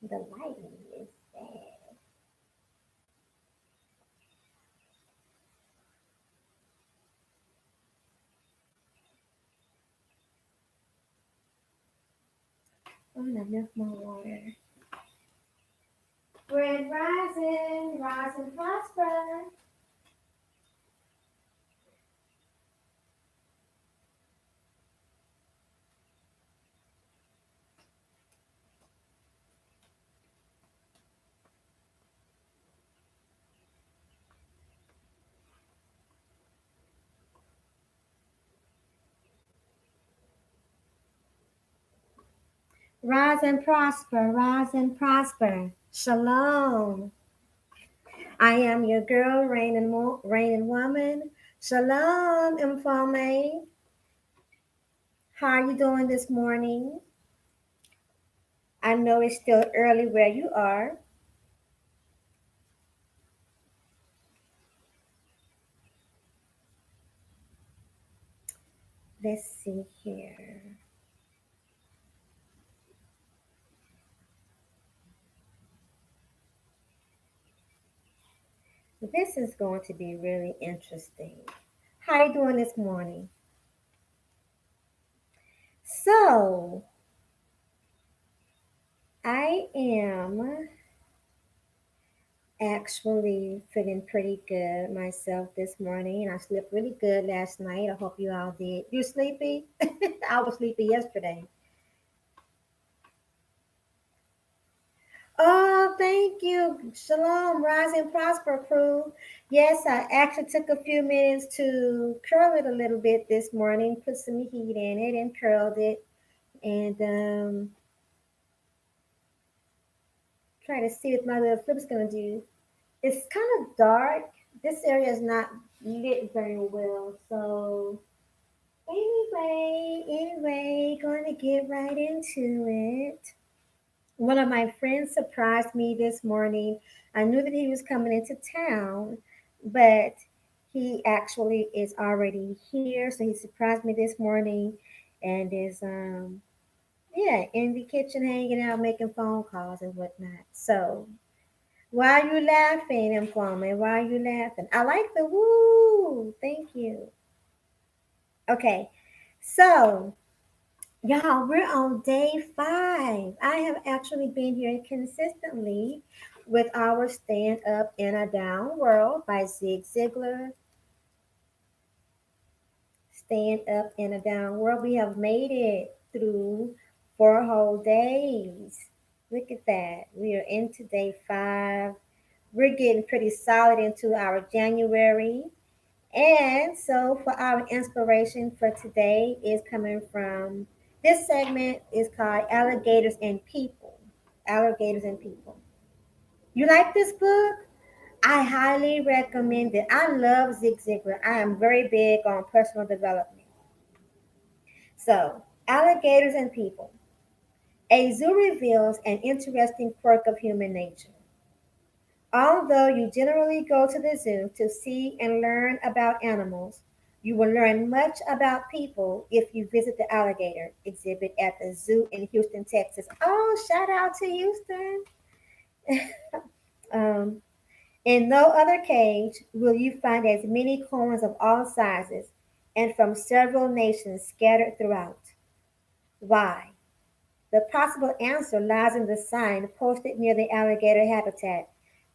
The lighting is bad. Oh, not enough more water. Red rising, rise and prosper. Rise and prosper, rise and prosper. Shalom. I am your girl, Rain and Woman. Shalom, Infame. How are you doing this morning? I know it's still early where you are. Let's see here. This is going to be really interesting. How are you doing this morning? So, I am actually feeling pretty good myself this morning. I slept really good last night. I hope you all did. You sleepy? I was sleepy yesterday. Oh, thank you. Shalom, rise and prosper, crew. Yes, I actually took a few minutes to curl it a little bit this morning, put some heat in it and curled it. And try to see what my little flip's gonna do. It's kind of dark. This area is not lit very well, so anyway, going to get right into it. One of my friends surprised me this morning. I knew that he was coming into town, but he actually is already here. So he surprised me this morning and is yeah, in the kitchen hanging out, making phone calls and whatnot. So why are you laughing, Employment? Why are you laughing? I like the woo. Thank you. Okay. So y'all, we're on day 5. I have actually been here consistently with our Stand Up in a Down World by Zig Ziglar. Stand Up in a Down World. We have made it through 4 whole days. Look at that. We are into day 5. We're getting pretty solid into our January. And so for our inspiration for today is coming from this segment is called Alligators and People. Alligators and People. You like this book? I highly recommend it. I love Zig Ziglar. I am very big on personal development. So, Alligators and People. A zoo reveals an interesting quirk of human nature. Although you generally go to the zoo to see and learn about animals, you will learn much about people if you visit the alligator exhibit at the zoo in Houston, Texas. Oh, shout out to Houston. um, in no other cage will you find as many coins of all sizes and from several nations scattered throughout. Why? The possible answer lies in the sign posted near the alligator habitat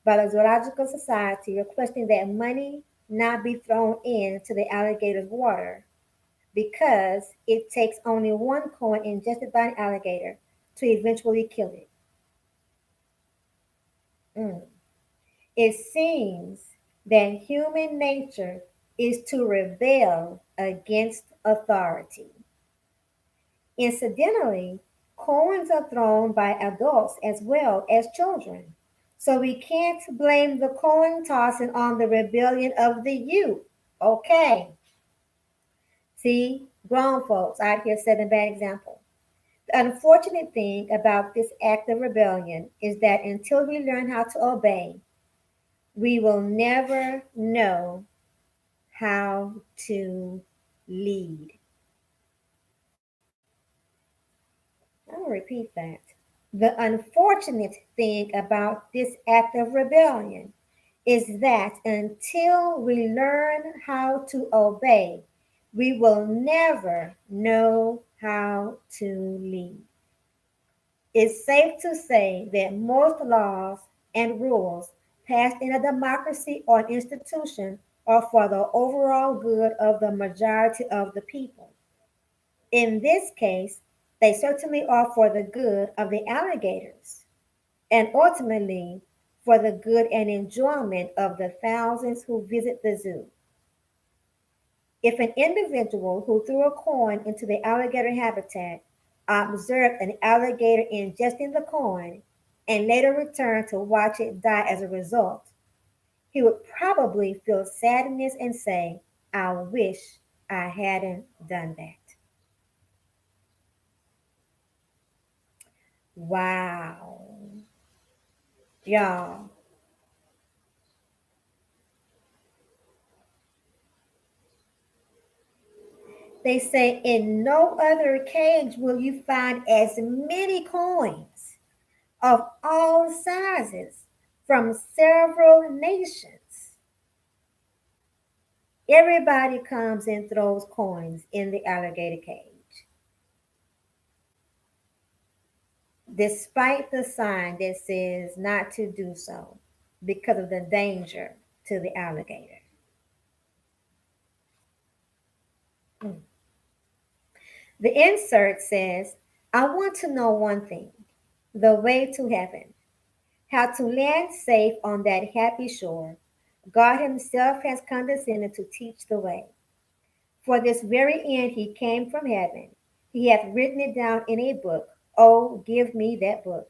by the Zoological Society requesting that money not be thrown into the alligator's water because it takes only one coin ingested by an alligator to eventually kill it. Mm. It seems that human nature is to rebel against authority. Incidentally, coins are thrown by adults as well as children. So we can't blame the coin tossing on the rebellion of the youth. Okay. See, grown folks out here setting a bad example. The unfortunate thing about this act of rebellion is that until we learn how to obey, we will never know how to lead. I'm going to repeat that. The unfortunate thing about this act of rebellion is that until we learn how to obey, we will never know how to lead. It's safe to say that most laws and rules passed in a democracy or an institution are for the overall good of the majority of the people. In this case, they certainly are for the good of the alligators and ultimately for the good and enjoyment of the thousands who visit the zoo. If an individual who threw a coin into the alligator habitat observed an alligator ingesting the coin and later returned to watch it die as a result, he would probably feel sadness and say, I wish I hadn't done that. Wow. Y'all, they say in no other cage will you find as many coins of all sizes from several nations. Everybody comes and throws coins in the alligator cage, despite the sign that says not to do so because of the danger to the alligator. Mm. The insert says, I want to know one thing, the way to heaven, how to land safe on that happy shore. God Himself has condescended to teach the way. For this very end He came from heaven. He hath written it down in a book. Oh, give me that book.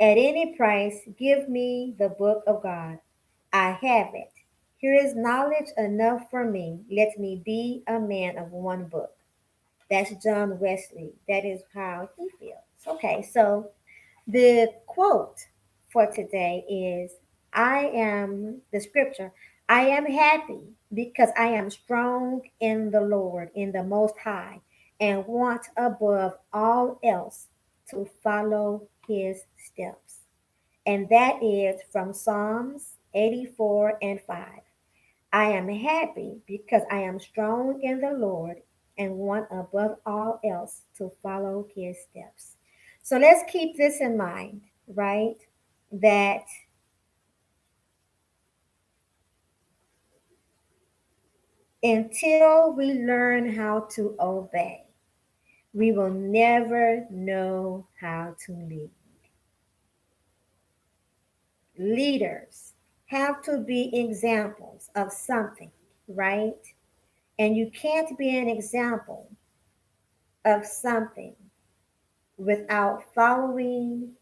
At any price, give me the book of God. I have it. Here is knowledge enough for me. Let me be a man of one book. That's John Wesley. That is how he feels. Okay, so the quote for today is I am the scripture. I am happy because I am strong in the Lord, in the Most High, and want above all else to follow His steps. And that is from Psalms 84 and 5. I am happy because I am strong in the Lord and want above all else to follow His steps. So let's keep this in mind, right? That until we learn how to obey, we will never know how to lead. Leaders have to be examples of something, right? And you can't be an example of something without following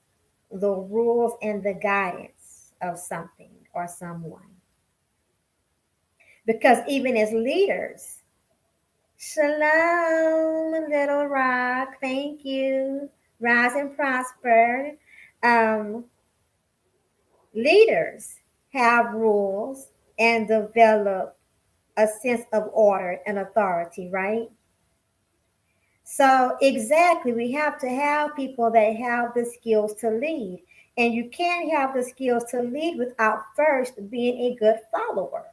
the rules and the guidance of something or someone. Because even as leaders, shalom, little rock, thank you, rise and prosper. Um, Leaders have rules and develop a sense of order and authority, right? So, exactly, we have to have people that have the skills to lead. And you can't have the skills to lead without first being a good follower.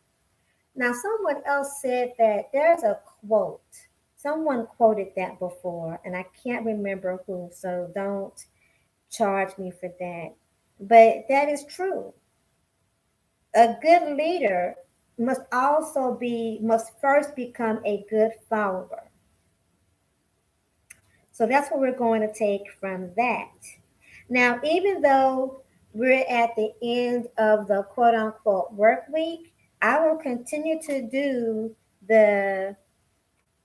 Now, someone else said that there's a quote. Someone quoted that before, and I can't remember who, so don't charge me for that. But that is true. A good leader must first become a good follower. So that's what we're going to take from that. Now, even though we're at the end of the quote unquote work week, I will continue to do the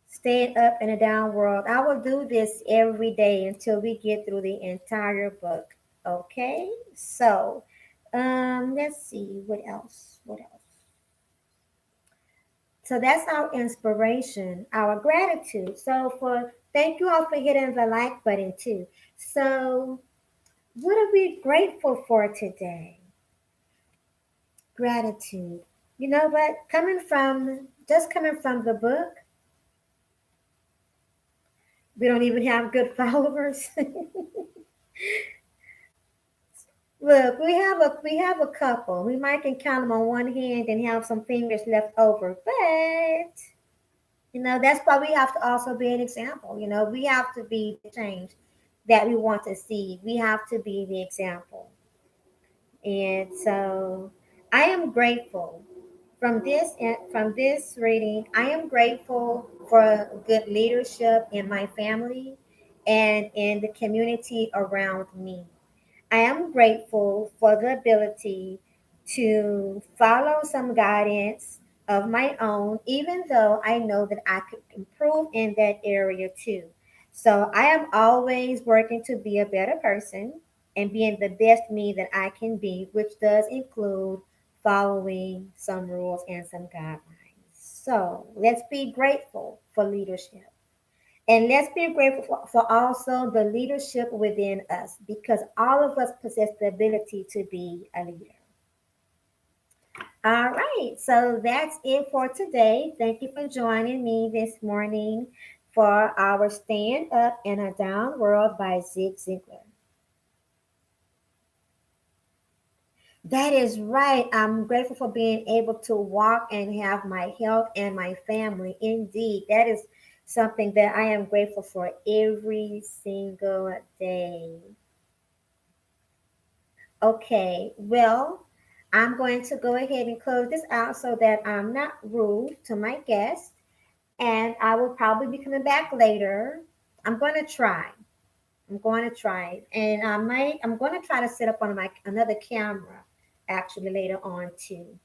staying up in a down world. I will do this every day until we get through the entire book. Okay? So, let's see what else. What else? So that's our inspiration, our gratitude. So for thank you all for hitting the like button too. So what are we grateful for today? Gratitude. You know what? Coming from the book, we don't even have good followers. Look, we have a couple. We might can count them on one hand and have some fingers left over, but that's why we have to also be an example. We have to be the change that we want to see. We have to be the example. And so I am grateful from this reading. I am grateful for good leadership in my family and in the community around me. I am grateful for the ability to follow some guidance of my own, even though I know that I could improve in that area too. So I am always working to be a better person and being the best me that I can be, which does include following some rules and some guidelines. So let's be grateful for leadership. And let's be grateful for also the leadership within us because all of us possess the ability to be a leader. All right, so that's it for today. Thank you for joining me this morning for our Stand Up in a Down World by Zig Ziglar. That is right. I'm grateful for being able to walk and have my health and my family. Indeed, that is something that I am grateful for every single day. Okay, well, I'm going to go ahead and close this out so that I'm not rude to my guests, and I will probably be coming back later. I'm going to try. I'm going to try it, and I'm going to try to set up on my another camera actually later on too.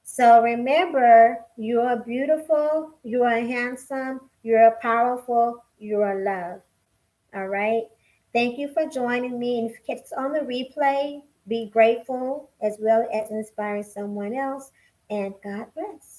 So remember, you are beautiful, you are handsome, you are powerful, you are loved. All right. Thank you for joining me. And if you catch us on the replay, be grateful as well as inspiring someone else. And God bless.